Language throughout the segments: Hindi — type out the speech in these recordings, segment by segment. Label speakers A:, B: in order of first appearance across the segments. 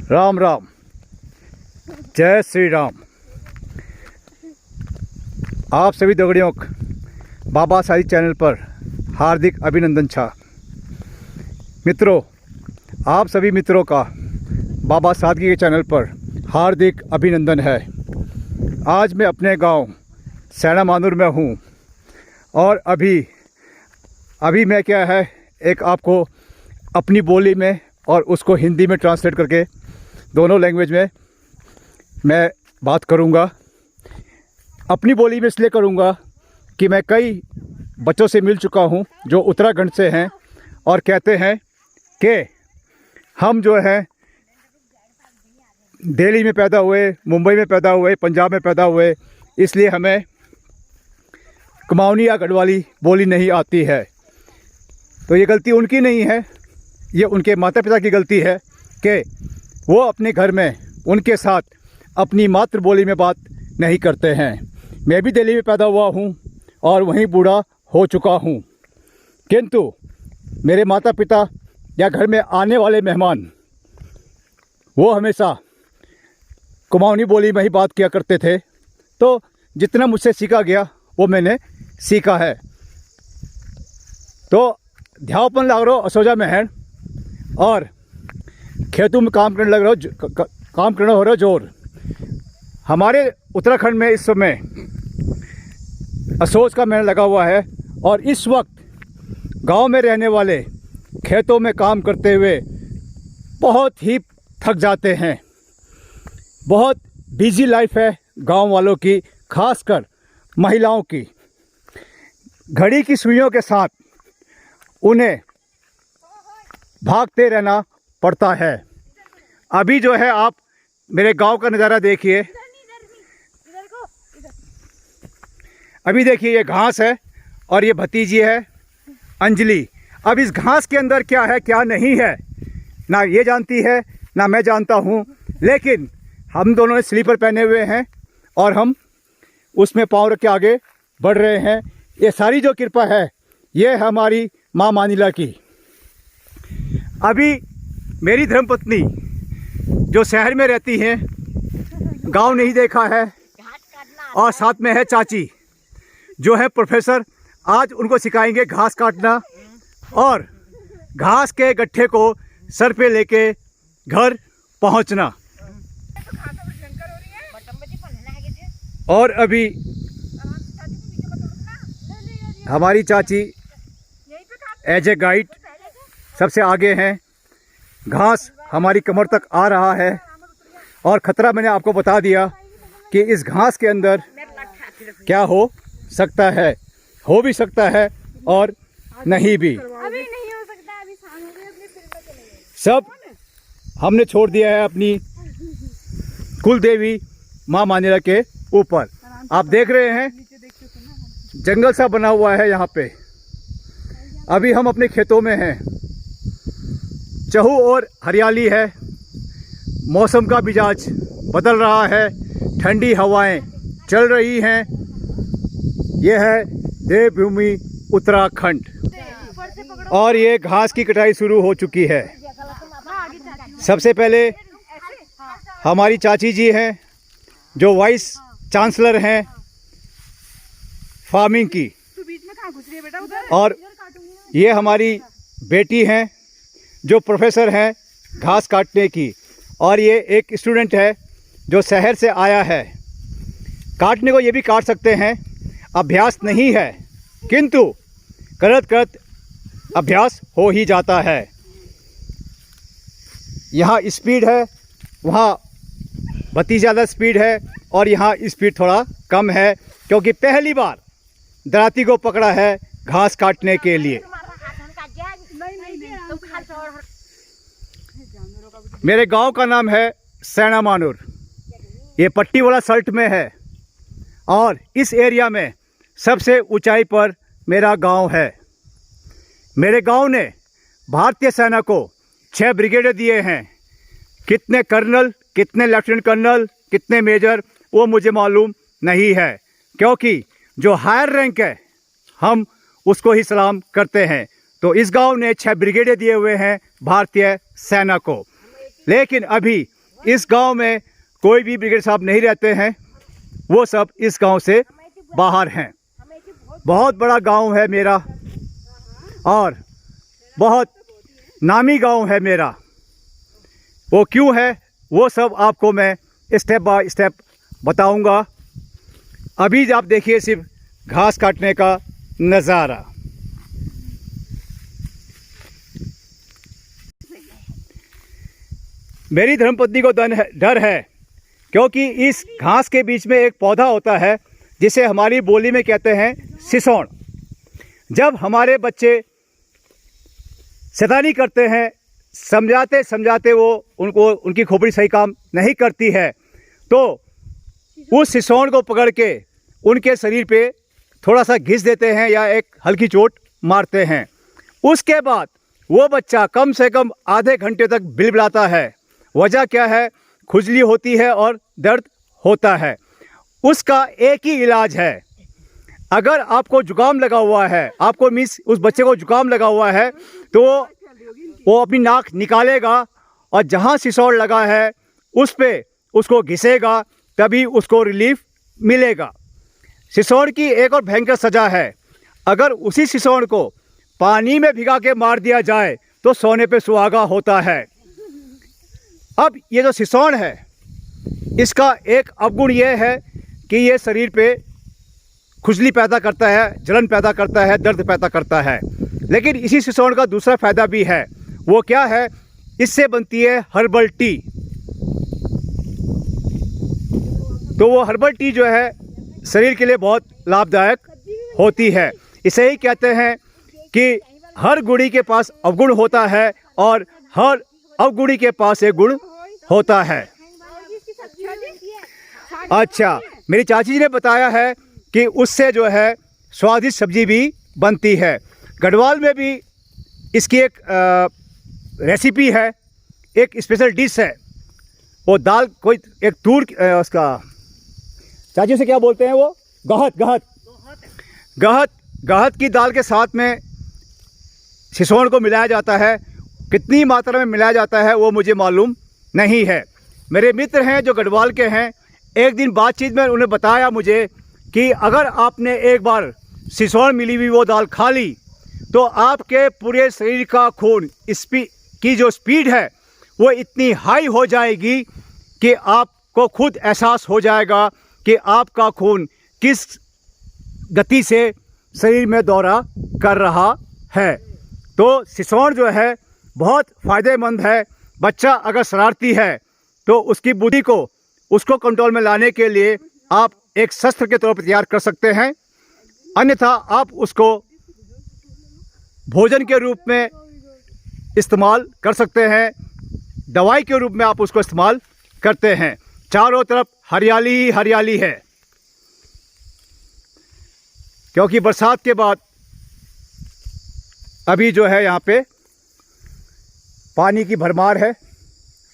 A: राम राम, जय श्री राम। आप सभी दगड़ियों को बाबा सादी चैनल पर हार्दिक अभिनंदन छा। मित्रों, आप सभी मित्रों का बाबा सादगी के चैनल पर हार्दिक अभिनंदन है। आज मैं अपने गांव सैना मानूर में हूं और अभी मैं क्या है एक आपको अपनी बोली में और उसको हिंदी में ट्रांसलेट करके दोनों लैंग्वेज में मैं बात करूंगा। अपनी बोली में इसलिए करूंगा कि मैं कई बच्चों से मिल चुका हूं जो उत्तराखंड से हैं और कहते हैं कि हम जो है दिल्ली में पैदा हुए, मुंबई में पैदा हुए, पंजाब में पैदा हुए, इसलिए हमें कुमाऊनी या गढ़वाली बोली नहीं आती है। तो ये गलती उनकी नहीं है, ये उनके माता पिता की गलती है कि वो अपने घर में उनके साथ अपनी मातृ बोली में बात नहीं करते हैं। मैं भी दिल्ली में पैदा हुआ हूँ और वहीं बूढ़ा हो चुका हूँ, किंतु मेरे माता पिता या घर में आने वाले मेहमान वो हमेशा कुमाऊनी बोली में ही बात किया करते थे। तो जितना मुझसे सीखा गया वो मैंने सीखा है। तो ध्यापन लग रहा हो असोजा में है और खेतों में काम करने लग रहा हो, काम करना हो रहा जोर। हमारे उत्तराखंड में इस समय असोज का मेला लगा हुआ है और इस वक्त गांव में रहने वाले खेतों में काम करते हुए बहुत ही थक जाते हैं। बहुत बिजी लाइफ है गांव वालों की, खासकर महिलाओं की। घड़ी की सुइयों के साथ उन्हें भागते रहना पड़ता है। अभी जो है आप मेरे गांव का नज़ारा देखिए। अभी देखिए ये घास है और ये भतीजी है अंजलि। अब इस घास के अंदर क्या है क्या नहीं है ना ये जानती है ना मैं जानता हूँ, लेकिन हम दोनों ने स्लीपर पहने हुए हैं और हम उसमें पाँव रख के आगे बढ़ रहे हैं। ये सारी जो कृपा है ये हमारी माँ मानिला की। अभी मेरी धर्मपत्नी जो शहर में रहती हैं, गांव नहीं देखा है, और साथ में है चाची जो है प्रोफेसर। आज उनको सिखाएंगे घास काटना और घास के गट्ठे को सर पे लेके घर पहुंचना। और अभी हमारी चाची एज ए गाइड सबसे आगे हैं। घास हमारी कमर तक आ रहा है और ख़तरा मैंने आपको बता दिया कि इस घास के अंदर क्या हो सकता है, हो भी सकता है और नहीं भी।
B: अभी नहीं हो सकता, अभी शाम हो गई, अपने फिर चले गए।
A: सब हमने छोड़ दिया है अपनी कुल देवी माँ मानिला के ऊपर। आप देख रहे हैं जंगल सा बना हुआ है यहाँ पे। अभी हम अपने खेतों में हैं, चहु और हरियाली है, मौसम का मिजाज बदल रहा है, ठंडी हवाएं चल रही हैं। यह है देवभूमि उत्तराखंड और ये घास की कटाई शुरू हो चुकी है। सबसे पहले हमारी चाची जी हैं जो वाइस चांसलर हैं फार्मिंग की, और ये हमारी बेटी हैं जो प्रोफेसर हैं घास काटने की, और ये एक स्टूडेंट है जो शहर से आया है। काटने को ये भी काट सकते हैं, अभ्यास नहीं है, किंतु करत करत अभ्यास हो ही जाता है। यहाँ स्पीड है, वहाँ भतीजा ज़्यादा स्पीड है और यहाँ स्पीड थोड़ा कम है, क्योंकि पहली बार दराती को पकड़ा है घास काटने के लिए। मेरे गांव का नाम है सैना मानूर। ये पट्टी वाला सल्ट में है और इस एरिया में सबसे ऊंचाई पर मेरा गांव है। मेरे गांव ने भारतीय सेना को 6 ब्रिगेड दिए हैं। कितने कर्नल, कितने लेफ्टिनेंट कर्नल, कितने मेजर वो मुझे मालूम नहीं है, क्योंकि जो हायर रैंक है हम उसको ही सलाम करते हैं। तो इस गांव ने 6 ब्रिगेडें दिए हुए हैं भारतीय सेना को। लेकिन अभी इस गांव में कोई भी ब्रिगेड साहब नहीं रहते हैं, वो सब इस गांव से बाहर हैं। बहुत बड़ा गांव है मेरा और बहुत नामी गांव है मेरा। वो क्यों है वो सब आपको मैं स्टेप बाय स्टेप बताऊंगा। अभी आप देखिए सिर्फ घास काटने का नज़ारा। मेरी धर्मपत्नी को डर है क्योंकि इस घास के बीच में एक पौधा होता है जिसे हमारी बोली में कहते हैं सिसोन। जब हमारे बच्चे शैतानी करते हैं, समझाते समझाते वो उनकी खोपड़ी सही काम नहीं करती है, तो उस सिसोन को पकड़ के उनके शरीर पे थोड़ा सा घिस देते हैं या एक हल्की चोट मारते हैं। उसके बाद वो बच्चा कम से कम आधे घंटे तक बिलबिलाता है। वजह क्या है? खुजली होती है और दर्द होता है। उसका एक ही इलाज है। अगर आपको जुकाम लगा हुआ है, आपको उस बच्चे को जुकाम लगा हुआ है, तो वो अपनी नाक निकालेगा और जहाँ सिसोन लगा है उस पे उसको घिसेगा, तभी उसको रिलीफ मिलेगा। सिसोन की एक और भयंकर सज़ा है। अगर उसी सिसोन को पानी में भिगा के मार दिया जाए तो सोने पे सुहागा होता है। अब ये जो सिसोन है, इसका एक अवगुण ये है कि ये शरीर पे खुजली पैदा करता है, जलन पैदा करता है, दर्द पैदा करता है। लेकिन इसी सिसोन का दूसरा फ़ायदा भी है। वो क्या है? इससे बनती है हर्बल टी। तो वो हर्बल टी जो है शरीर के लिए बहुत लाभदायक होती है। इसे ही कहते हैं कि हर गुणी के पास अवगुण होता है और हर अवगुणी के पास एक गुण होता है। अच्छा, मेरी चाची जी ने बताया है कि उससे जो है स्वादिष्ट सब्जी भी बनती है। गढ़वाल में भी इसकी एक रेसिपी है, एक स्पेशल डिश है। वो दाल कोई एक तूर उसका चाची उसे क्या बोलते हैं, वो गहत की दाल के साथ में सिसोन को मिलाया जाता है। कितनी मात्रा में मिलाया जाता है वो मुझे मालूम नहीं है। मेरे मित्र हैं जो गढ़वाल के हैं, एक दिन बातचीत में उन्हें बताया मुझे कि अगर आपने एक बार सिसोन मिली हुई वो दाल खा ली तो आपके पूरे शरीर का खून की जो स्पीड है वो इतनी हाई हो जाएगी कि आपको खुद एहसास हो जाएगा कि आपका खून किस गति से शरीर में दौरा कर रहा है। तो सिसोन जो है बहुत फ़ायदेमंद है। बच्चा अगर शरारती है तो उसकी बुद्धि को उसको कंट्रोल में लाने के लिए आप एक शस्त्र के तौर पर तैयार कर सकते हैं। अन्यथा आप उसको भोजन के रूप में इस्तेमाल कर सकते हैं, दवाई के रूप में आप उसको इस्तेमाल करते हैं। चारों तरफ हरियाली ही हरियाली है, क्योंकि बरसात के बाद अभी जो है यहाँ पे पानी की भरमार है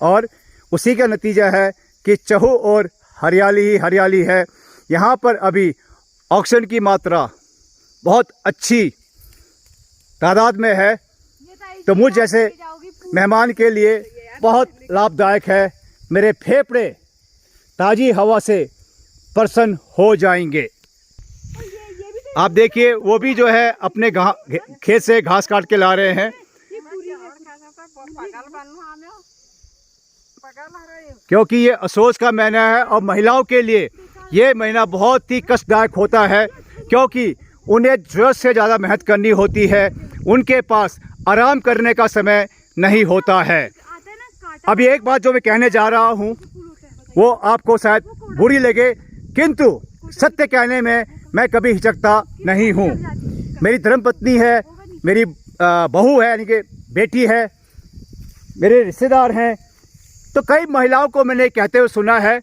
A: और उसी का नतीजा है कि चहु और हरियाली ही हरियाली है। यहाँ पर अभी ऑक्सीजन की मात्रा बहुत अच्छी तादाद में है, तो मुझ जैसे मेहमान के लिए बहुत लाभदायक है। मेरे फेफड़े ताज़ी हवा से प्रसन्न हो जाएंगे। आप देखिए वो भी जो है अपने खेत से घास काट के ला रहे हैं, क्योंकि ये असोज का महीना है और महिलाओं के लिए ये महीना बहुत ही कष्टदायक होता है, क्योंकि उन्हें ज़रूरत से ज़्यादा मेहनत करनी होती है। उनके पास आराम करने का समय नहीं होता है। अभी एक बात जो मैं कहने जा रहा हूँ वो आपको शायद बुरी लगे, किंतु सत्य कहने में मैं कभी हिचकता नहीं हूँ। मेरी धर्मपत्नी है, मेरी बहू है, यानी कि बेटी है, मेरे रिश्तेदार हैं, तो कई महिलाओं को मैंने कहते हुए सुना है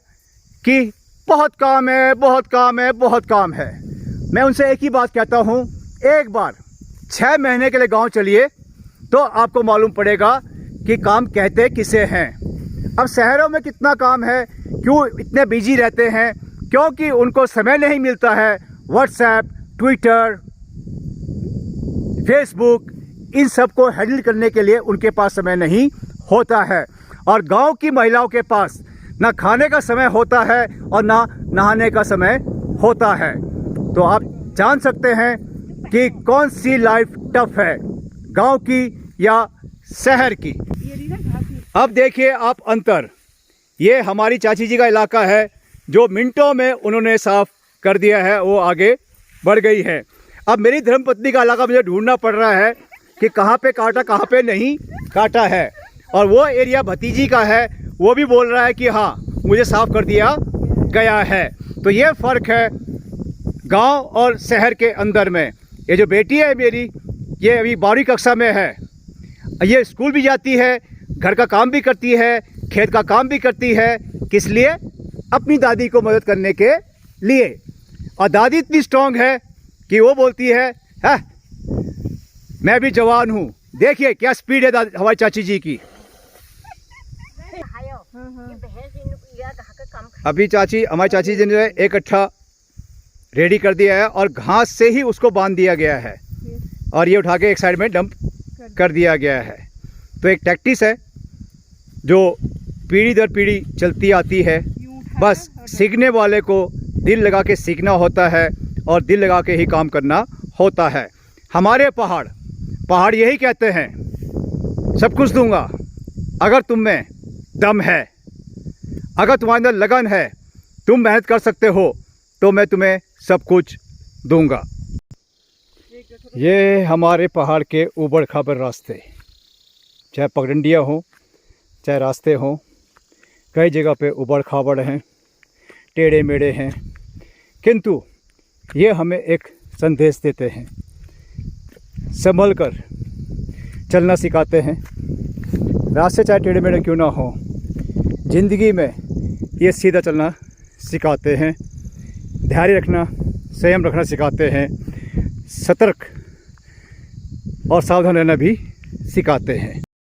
A: कि बहुत काम है, बहुत काम है, बहुत काम है। मैं उनसे एक ही बात कहता हूँ, एक बार 6 महीने के लिए गांव चलिए तो आपको मालूम पड़ेगा कि काम कहते किसे हैं। अब शहरों में कितना काम है, क्यों इतने बिजी रहते हैं? क्योंकि उनको समय नहीं मिलता है। व्हाट्सएप, ट्विटर, फेसबुक, इन सब को हैंडल करने के लिए उनके पास समय नहीं होता है। और गांव की महिलाओं के पास ना खाने का समय होता है और ना नहाने का समय होता है। तो आप जान सकते हैं कि कौन सी लाइफ टफ है, गांव की या शहर की। अब देखिए आप अंतर, ये हमारी चाची जी का इलाका है जो मिनटों में उन्होंने साफ कर दिया है, वो आगे बढ़ गई है। अब मेरी धर्मपत्नी का इलाका मुझे ढूंढना पड़ रहा है कि कहाँ पे काटा कहाँ पे नहीं काटा है, और वो एरिया भतीजी का है, वो भी बोल रहा है कि हाँ मुझे साफ कर दिया गया है। तो ये फ़र्क है गांव और शहर के अंदर में। ये जो बेटी है मेरी, ये अभी 12वीं कक्षा में है, ये स्कूल भी जाती है, घर का काम भी करती है, खेत का काम भी करती है। किस लिए? अपनी दादी को मदद करने के लिए। और दादी इतनी स्ट्रांग है कि वो बोलती है मैं भी जवान हूँ। देखिए क्या स्पीड है हमारी चाची जी की। अभी हमारी चाची जी ने एक कट्ठा रेडी कर दिया है और घास से ही उसको बांध दिया गया है और ये उठा के एक साइड में डंप कर दिया गया है। तो एक टैक्टिस है जो पीढ़ी दर पीढ़ी चलती आती है। बस सीखने वाले को दिल लगा के सीखना होता है और दिल लगा के ही काम करना होता है। हमारे पहाड़ यही कहते हैं, सब कुछ दूंगा अगर तुम में दम है, अगर तुम्हारे अंदर लगन है, तुम मेहनत कर सकते हो तो मैं तुम्हें सब कुछ दूंगा। ये हमारे पहाड़ के ऊबड़ खाबड़ रास्ते, चाहे पगडंडियाँ हो चाहे रास्ते हों, कई जगह पे ऊबड़ खाबड़ हैं, टेढ़े मेढ़े हैं, किंतु ये हमें एक संदेश देते हैं, संभल कर चलना सिखाते हैं। रास्ते चाहे टेढ़े मेढ़े क्यों ना हो, ज़िंदगी में ये सीधा चलना सिखाते हैं, धैर्य रखना, संयम रखना सिखाते हैं, सतर्क और सावधान रहना भी सिखाते हैं।